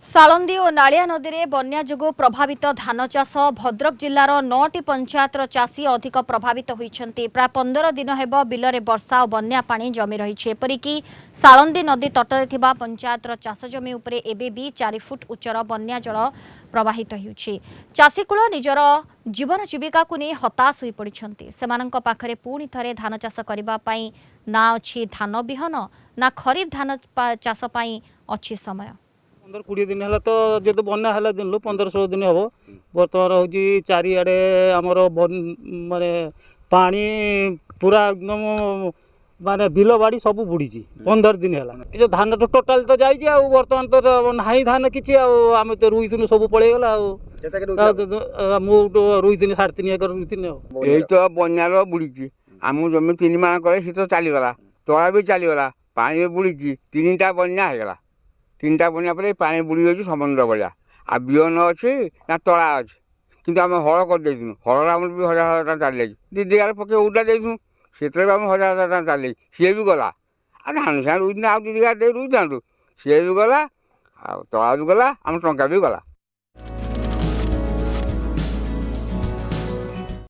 सालंदी और नालिया नदी में बन्या जोगु प्रभावित धान चाष भद्रक जिलार 9टी पंचायतर चाषी अधिक प्रभावित होती। प्राय 15 दिन हेब बिलरे वर्षा और बन्या पानी जमी रही। एपरिक सालंदी नदी तटरे थिबा पंचायतर चाष जमी उपरे एबे भी 4 फुट उच्चर बन्या जल प्रवाहित होउछि। चाषीकूल निजर जीवन जीविका को नहीं हताश हो पड़िछन्ति। सेमानंक पाखरे पुणी थरे धान चाष करिबा पई ना अछि धान बिहन ना खरीफ धान चाष पई अछि समय। 15-20 दिन है तो जो बना है दिन 15-16 दिन हम बर्तमान हूँ चारिड़े आमर माने पानी पूरा एकदम माने बिल बाड़ी सब बुड़ी 15 दिन है जो धान तो टोटाल तो जाइए बर्तमान तो ना धान कि आम तो रुई दिन सब पलैगला रुई 3.5 एकर रुई यही तो बनार बुड़ी आम जमी 3 माण करे सी तो चलीगला तला भी चलीगला पानी भी बुड़ी 3टा बन्या होगा 3टा बन्या पर पानी बुड़ी जाऊँ समुद्र भलिया आ बिहन अच्छी ना तला अच्छी कितु आम हल कर हल आम भी 1000 चल दी दिगार पके उड़ा देसूँ से आम 1000 चल सी भी गला आ धान सागे रुई दिन आउ 2 दिगार दे रुई था सी भी गला आ तला भी गला आम टंका भी गला।